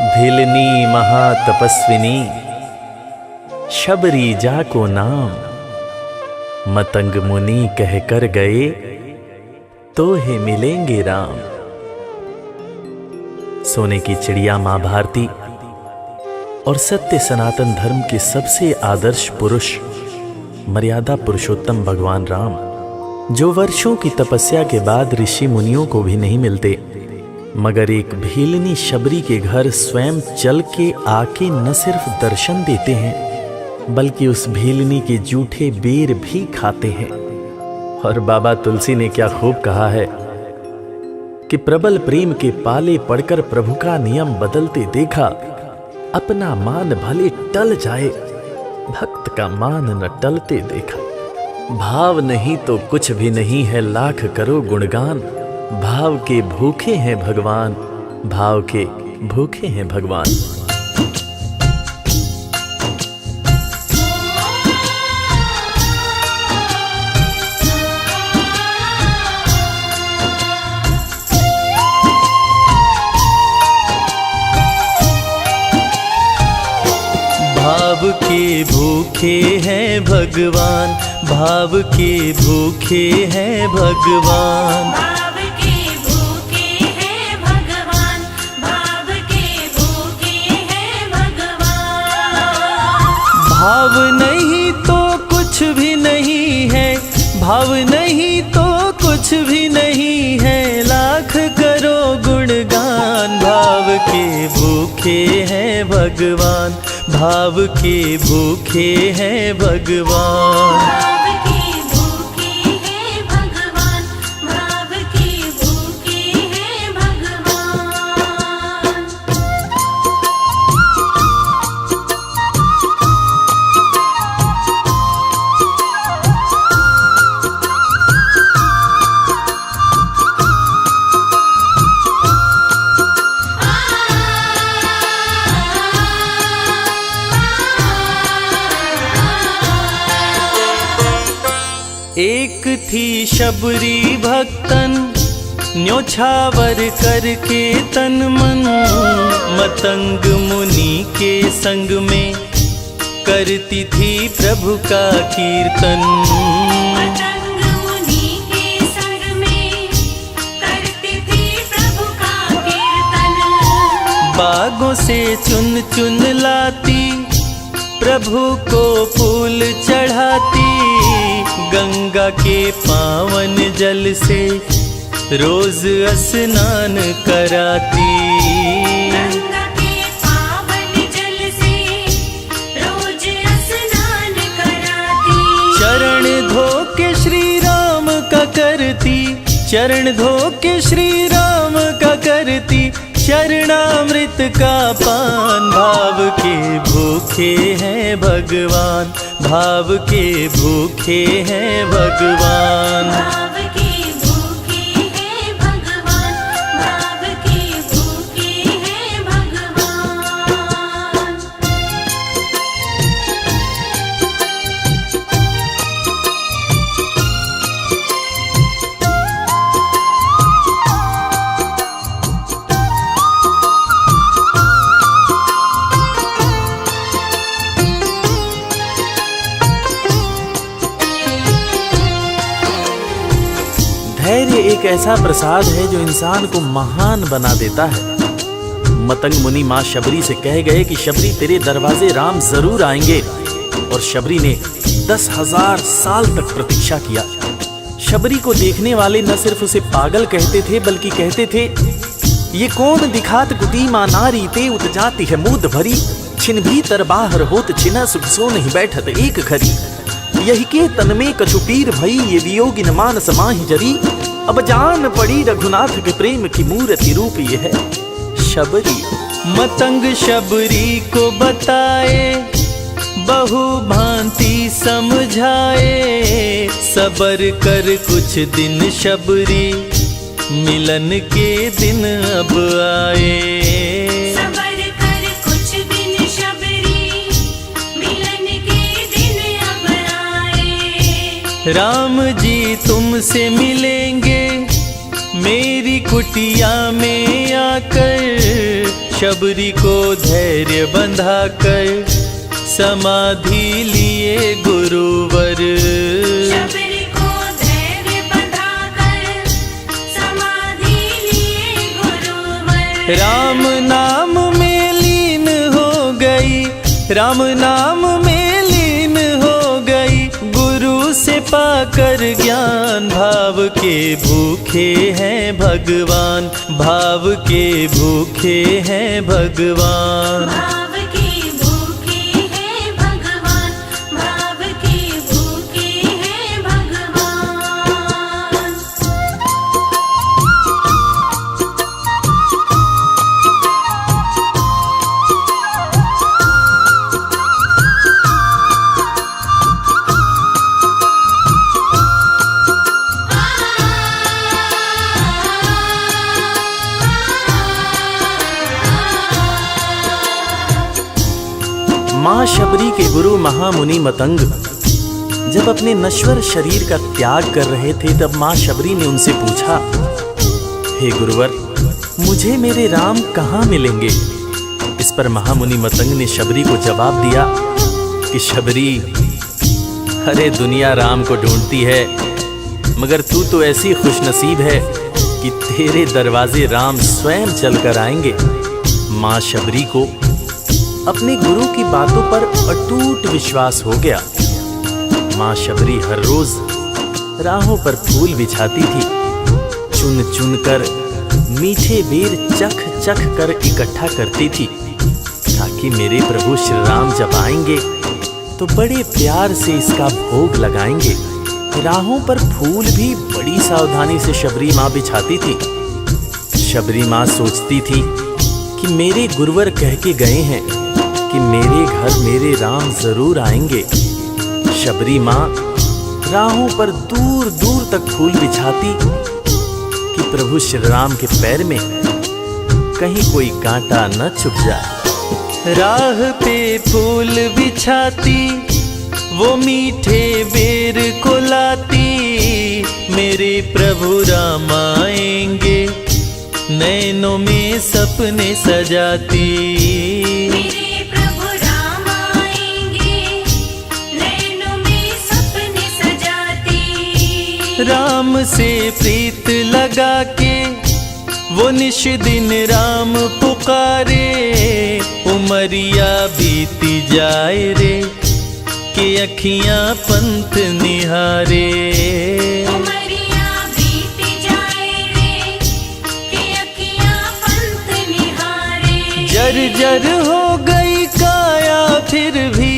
भिलनी महातपस्विनी शबरी जा को नाम, मतंग मुनि कह कर गए तो ही मिलेंगे राम। सोने की चिड़िया मां भारती और सत्य सनातन धर्म के सबसे आदर्श पुरुष मर्यादा पुरुषोत्तम भगवान राम, जो वर्षों की तपस्या के बाद ऋषि मुनियों को भी नहीं मिलते, मगर एक भीलनी शबरी के घर स्वयं चल के आके न सिर्फ दर्शन देते हैं बल्कि उस भीलनी के जूठे बेर भी खाते हैं। और बाबा तुलसी ने क्या खूब कहा है कि प्रबल प्रेम के पाले पड़कर प्रभु का नियम बदलते देखा, अपना मान भले टल जाए भक्त का मान न टलते देखा। भाव नहीं तो कुछ भी नहीं है, लाख करो गुणगान, भाव के भूखे हैं भगवान, भाव के भूखे हैं भगवान। भाव के भूखे हैं भगवान, भाव के भूखे हैं भगवान, भाव के भूखे हैं भगवान, भाव के भूखे हैं भगवान। भाव नहीं तो कुछ भी नहीं है, भाव नहीं तो कुछ भी नहीं है, लाख करो गुणगान। भाव के भूखे हैं भगवान, भाव के भूखे हैं भगवान। भाव के भूखे हैं भगवान, भाव के भूखे हैं भगवान। एक थी शबरी भक्तन, न्योछावर करके तन मन, मतंग मुनि के संग में करती थी प्रभु का कीर्तन। मतंग मुनि के संग में करती थी प्रभु का कीर्तन। बागों से चुन चुन लाती, प्रभु को फूल चढ़ाती, गंगा के पावन जल से रोज स्नान कराती। गंगा के पावन जल से रोज स्नान कराती। चरण धो के श्री राम का करती, चरण धो के श्री राम का करती, चरणामृत का पान। भाव के भूखे हैं भगवान, भाव के भूखे हैं भगवान। भाव के भूखे हैं भगवान, भाव के भूखे हैं भगवान। धैर्य एक ऐसा प्रसाद है जो इंसान को महान बना देता है। मतंग मुनि मां शबरी से कह गए कि शबरी तेरे दरवाजे राम जरूर आएंगे, और शबरी ने 10,000 साल तक प्रतीक्षा किया। शबरी को देखने वाले न सिर्फ उसे पागल कहते थे बल्कि कहते थे, ये कौन दिखात कुटी मां नारी ते उत जाती है मूद भरी, छिन भीतर बाहर होत छिना सुख सो नहीं बैठत एक घड़ी, यही के तन में कछु पीर भई ये वियोगिन मानस माहि जरी, अब जान पड़ी रघुनाथ के प्रेम की मूर्ति रूप ये है शबरी। मतंग शबरी को बताए, बहु भांति समझाए, सबर कर कुछ दिन शबरी, मिलन के दिन अब आए। सबर कर कुछ दिन शबरी, मिलन के दिन अब आए। राम जी तुमसे मिलेंगे मेरी कुटिया में आकर, शबरी को धैर्य बंधा कर समाधि लिए गुरुवर। शबरी को धैर्य बंधाकर समाधि लिए गुरुवर। राम नाम में लीन हो गई, राम नाम में लीन हो गई, गुरु से पाकर ज्ञान। भाव के भूखे हैं भगवान, भाव के भूखे हैं भगवान। भाव के भूखे हैं भगवान, भाव के भूखे हैं भगवान। माँ शबरी के गुरु महामुनि मतंग जब अपने नश्वर शरीर का त्याग कर रहे थे, तब माँ शबरी ने उनसे पूछा, हे गुरुवर, मुझे मेरे राम कहाँ मिलेंगे? इस पर महामुनि मतंग ने शबरी को जवाब दिया कि शबरी, अरे दुनिया राम को ढूंढती है, मगर तू तो ऐसी खुशनसीब है कि तेरे दरवाजे राम स्वयं चलकर आएंगे। माँ शबरी को अपने गुरु की बातों पर अटूट विश्वास हो गया। माँ शबरी हर रोज राहों पर फूल बिछाती थी, चुन चुन कर मीठे बेर चख चख कर इकट्ठा करती थी, ताकि मेरे प्रभु श्री राम जब आएंगे तो बड़े प्यार से इसका भोग लगाएंगे। राहों पर फूल भी बड़ी सावधानी से शबरी माँ बिछाती थी। शबरी माँ सोचती थी कि मेरे गुरुवर कह के गए हैं कि मेरे घर मेरे राम जरूर आएंगे। शबरी माँ राहों पर दूर दूर तक फूल बिछाती कि प्रभु श्री राम के पैर में कहीं कोई कांटा न चुभ जाए। राह पे फूल बिछाती, वो मीठे बेर को लाती, मेरे प्रभु राम आएंगे, नैनों में सपने सजाती। मेरे प्रभु राम आएंगे, नैनों में सपने सजाती। राम से प्रीत लगा के वो निश दिन राम पुकारे, उमरिया बीती जाए रे कि अखियां पंथ निहारे। उमरिया बीती जाए रे कि अखियां पंथ निहारे। जर्जर हो गई काया फिर भी,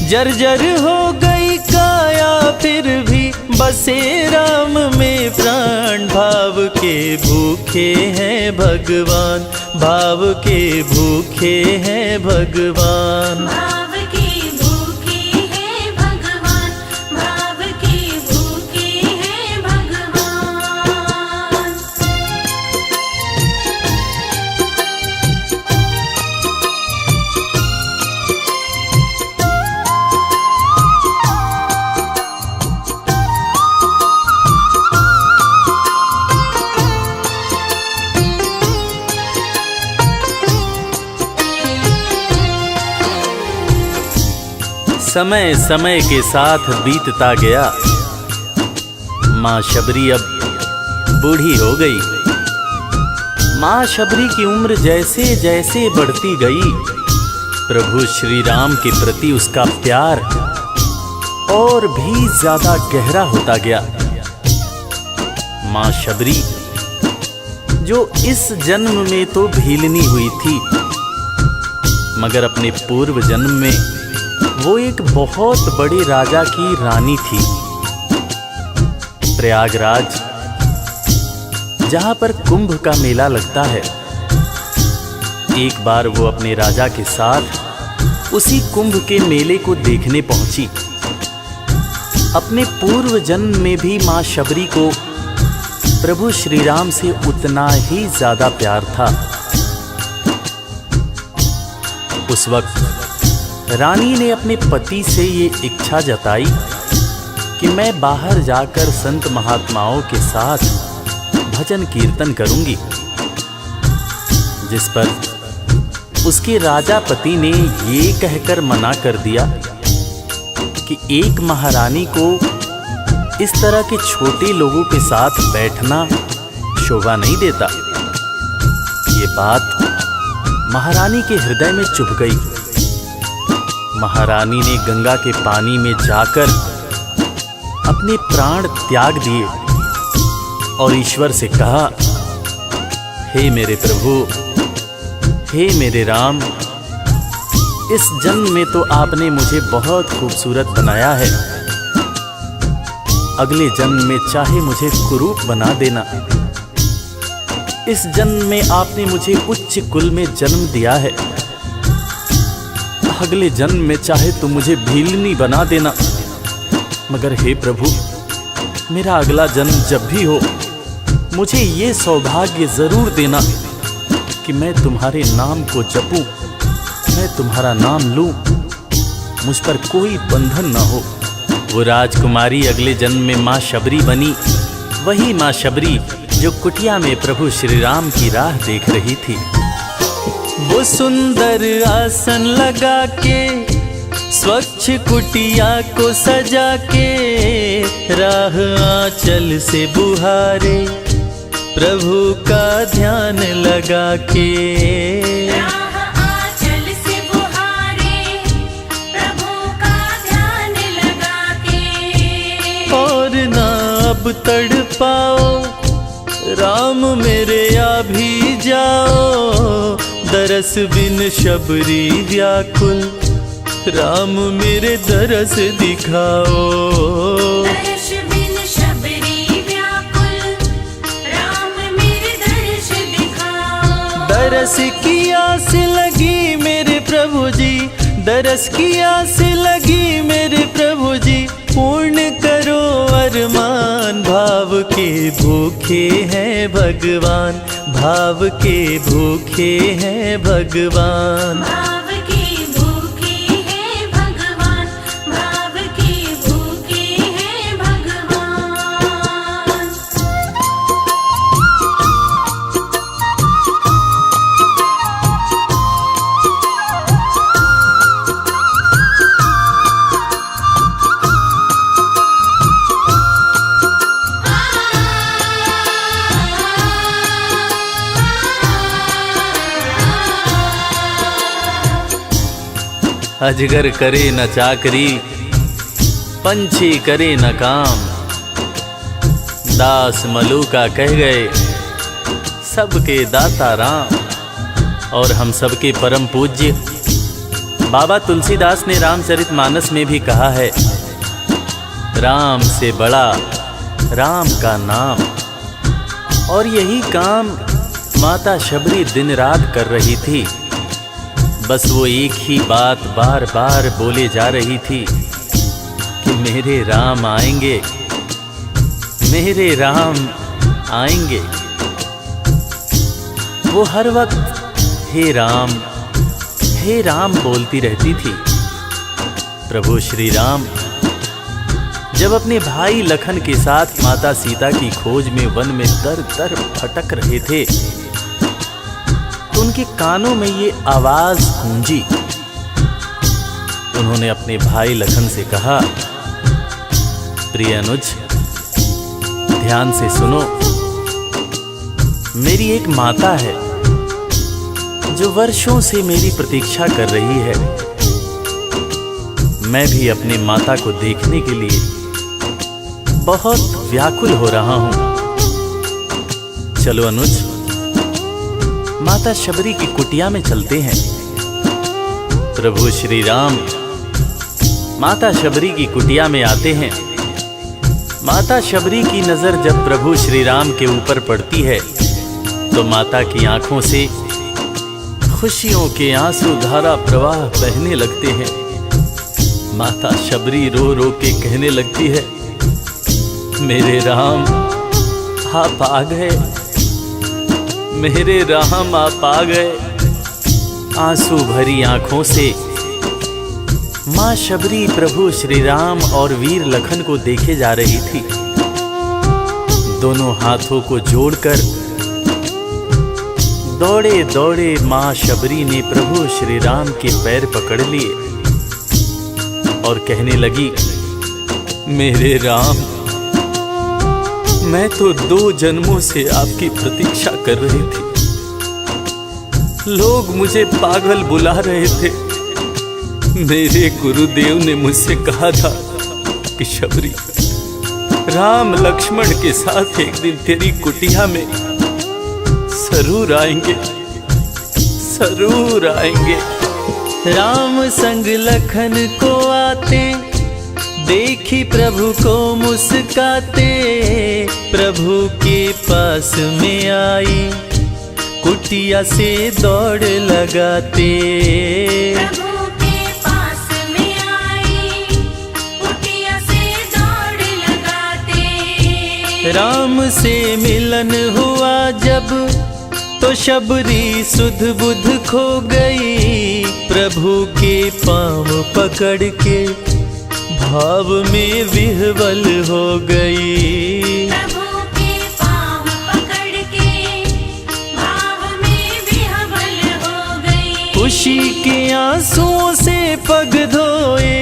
जर्जर हो गई काया फिर भी, बसे राम में प्राण। भाव के भूखे हैं भगवान, भाव के भूखे हैं भगवान। भाव के भूखे हैं भगवान, भाव के भूखे हैं भगवान। समय समय के साथ बीतता गया। माँ शबरी अब बूढ़ी हो गई। माँ शबरी की उम्र जैसे जैसे बढ़ती गई, प्रभु श्री राम के प्रति उसका प्यार और भी ज्यादा गहरा होता गया। माँ शबरी जो इस जन्म में तो भीलनी हुई थी, मगर अपने पूर्व जन्म में वो एक बहुत बड़े राजा की रानी थी। प्रयागराज, जहां पर कुंभ का मेला लगता है, एक बार वो अपने राजा के साथ उसी कुंभ के मेले को देखने पहुंची। अपने पूर्व जन्म में भी मां शबरी को प्रभु श्री राम से उतना ही ज्यादा प्यार था। उस वक्त रानी ने अपने पति से ये इच्छा जताई कि मैं बाहर जाकर संत महात्माओं के साथ भजन कीर्तन करूंगी, जिस पर उसके राजापति ने ये कहकर मना कर दिया कि एक महारानी को इस तरह के छोटे लोगों के साथ बैठना शोभा नहीं देता। ये बात महारानी के हृदय में चुभ गई। महारानी ने गंगा के पानी में जाकर अपने प्राण त्याग दिए और ईश्वर से कहा, हे मेरे प्रभु, हे मेरे राम, इस जन्म में तो आपने मुझे बहुत खूबसूरत बनाया है, अगले जन्म में चाहे मुझे कुरूप बना देना। इस जन्म में आपने मुझे उच्च कुल में जन्म दिया है, अगले जन्म में चाहे तो मुझे भीलनी बना देना। मगर हे प्रभु, मेरा अगला जन्म जब भी हो, मुझे ये सौभाग्य जरूर देना कि मैं तुम्हारे नाम को जपूं, मैं तुम्हारा नाम लूं, मुझ पर कोई बंधन न हो। वो राजकुमारी अगले जन्म में माँ शबरी बनी, वही माँ शबरी जो कुटिया में प्रभु श्री राम की राह देख रही थी। वो सुंदर आसन लगा के, स्वच्छ कुटिया को सजा के, राह आंचल से बुहारे, प्रभु का ध्यान लगा के। राह आंचल से बुहारे, प्रभु का ध्यान लगा के। और ना अब तड़पाओ, राम मेरे आ भी जाओ, दरस बिन शबरी व्याकुल, राम मेरे दरस दिखाओ। दर्श बिन शबरी व्याकुल, राम मेरे दर्श दिखाओ। दरस की आस लगी मेरे प्रभु जी, दरस की आस लगी मेरे प्रभु जी, पूर्ण करो अरमान। भाव के भूखे हैं भगवान, भाव के भूखे हैं भगवान। भाव के भूखे हैं भगवान, भाव के भूखे हैं भगवान। अजगर करे न चाकरी, पंछी करे न काम, दास मलूका कह गए सबके दाता राम। और हम सबके परम पूज्य बाबा तुलसीदास ने रामचरितमानस में भी कहा है, राम से बड़ा राम का नाम। और यही काम माता शबरी दिन रात कर रही थी। बस वो एक ही बात बार बार बोले जा रही थी कि मेरे राम आएंगे, मेरे राम आएंगे। वो हर वक्त हे राम बोलती रहती थी। प्रभु श्री राम जब अपने भाई लखन के साथ माता सीता की खोज में वन में दर दर भटक रहे थे, तो उनके कानों में ये आवाज गूंजी। उन्होंने अपने भाई लखन से कहा, प्रिय अनुज, ध्यान से सुनो। मेरी एक माता है जो वर्षों से मेरी प्रतीक्षा कर रही है। मैं भी अपने माता को देखने के लिए बहुत व्याकुल हो रहा हूं। चलो अनुज, माता शबरी की कुटिया में चलते हैं। प्रभु श्री राम माता शबरी की कुटिया में आते हैं। माता शबरी की नजर जब प्रभु श्री राम के ऊपर पड़ती है तो माता की आंखों से खुशियों के आंसू धारा प्रवाह बहने लगते हैं। माता शबरी रो रो के कहने लगती है, मेरे राम आप आ गए, मेरे राम आप आ गए। आंसू भरी आंखों से मां शबरी प्रभु श्री राम और वीर लखन को देखे जा रही थी। दोनों हाथों को जोड़कर दौड़े दौड़े माँ शबरी ने प्रभु श्री राम के पैर पकड़ लिए और कहने लगी, मेरे राम, मैं तो 2 जन्मों से आपकी प्रतीक्षा कर रही थी। लोग मुझे पागल बुला रहे थे। मेरे गुरुदेव ने मुझसे कहा था कि शबरी, राम लक्ष्मण के साथ एक दिन तेरी कुटिया में जरूर आएंगे, जरूर आएंगे। राम संग लखन को आते देखी प्रभु को मुस्काते, प्रभु के पास में आई कुटिया से दौड़ लगाते। प्रभु के पास में आई कुटिया से दौड़ लगाते। राम से मिलन हुआ जब तो शबरी सुध बुध खो गई, प्रभु के पाँव पकड़ के भाव में विह्वल हो गई। प्रभु के पाँव पकड़ के भाव में विह्वल हो गई। खुशी के आंसुओं से पग धोए,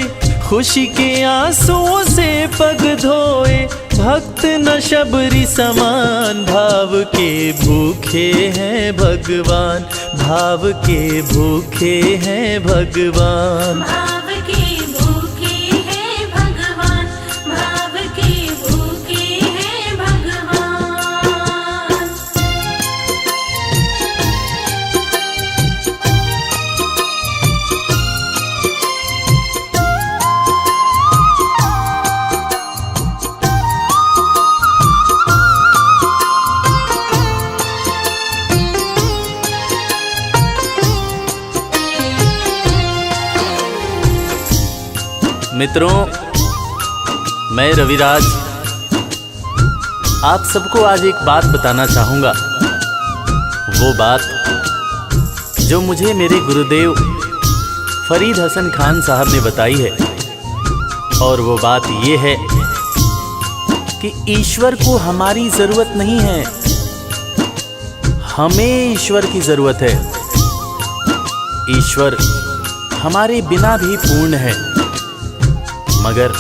खुशी के आंसुओं से पग धोए, भक्त न शबरी समान, भाव के भूखे हैं भगवान, भाव के भूखे हैं भगवान। भाव के भूखे हैं भगवान, भाव के भूखे हैं भगवान। मित्रों, मैं रविराज आप सबको आज एक बात बताना चाहूँगा। वो बात जो मुझे मेरे गुरुदेव फरीद हसन खान साहब ने बताई है, और वो बात ये है कि ईश्वर को हमारी ज़रूरत नहीं है, हमें ईश्वर की ज़रूरत है। ईश्वर हमारे बिना भी पूर्ण है, मगर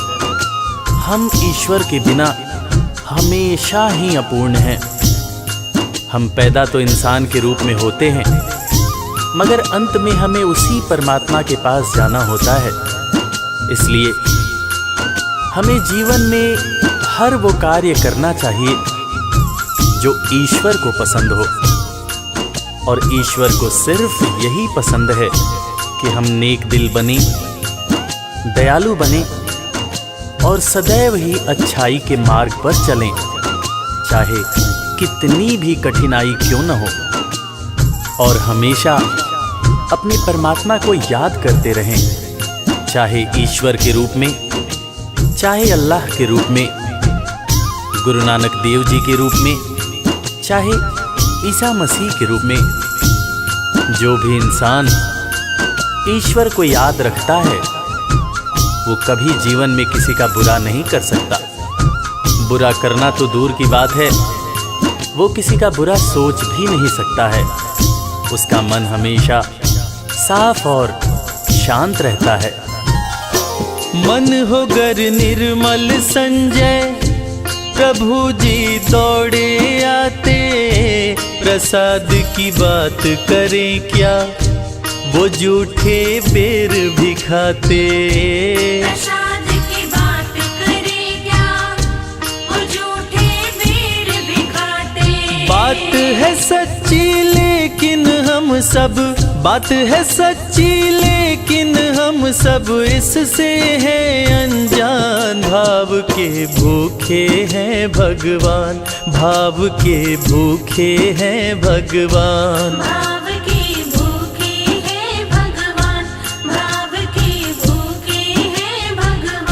हम ईश्वर के बिना हमेशा ही अपूर्ण हैं। हम पैदा तो इंसान के रूप में होते हैं, मगर अंत में हमें उसी परमात्मा के पास जाना होता है। इसलिए हमें जीवन में हर वो कार्य करना चाहिए जो ईश्वर को पसंद हो, और ईश्वर को सिर्फ यही पसंद है कि हम नेक दिल बने, दयालु बने और सदैव ही अच्छाई के मार्ग पर चलें, चाहे कितनी भी कठिनाई क्यों न हो। और हमेशा अपने परमात्मा को याद करते रहें, चाहे ईश्वर के रूप में, चाहे अल्लाह के रूप में, गुरु नानक देव जी के रूप में, चाहे ईसा मसीह के रूप में। जो भी इंसान ईश्वर को याद रखता है वो कभी जीवन में किसी का बुरा नहीं कर सकता। बुरा करना तो दूर की बात है, वो किसी का बुरा सोच भी नहीं सकता है। उसका मन हमेशा साफ और शांत रहता है। मन हो गर निर्मल संजय, प्रभु जी दौड़े आते, प्रसाद की बात करें क्या, वो झूठे बेर भी खाते। प्रसाद की बात करें क्या, वो झूठे बेर भी खाते। बात है सच्ची लेकिन हम सब, बात है सच्ची लेकिन हम सब इससे हैं अनजान। भाव के भूखे हैं भगवान, भाव के भूखे हैं भगवान। भाव के भूखे हैं भगवान, भाव के भूखे हैं भगवान।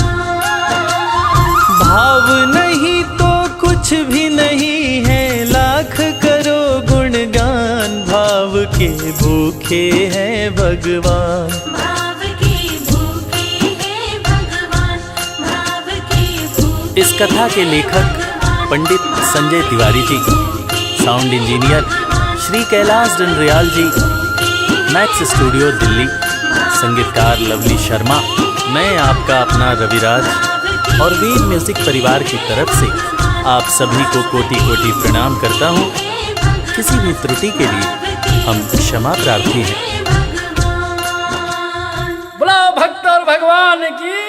भाव नहीं तो कुछ भी नहीं है, लाख करो गुणगान। भाव के भूखे हैं भगवान। भाव के भूखे हैं भगवान, भाव के भूखे। इस कथा के लेखक पंडित संजय तिवारी जी, साउंड इंजीनियर श्री कैलाश डंडरियाल जी, मैक्स स्टूडियो दिल्ली। संगीतकार लवली शर्मा। मैं आपका अपना रविराज और वीर म्यूजिक परिवार की तरफ से आप सभी को कोटि कोटि प्रणाम करता हूँ। किसी भी त्रुटि के लिए हम क्षमा प्रार्थी हैं। बोला भक्त और भगवान की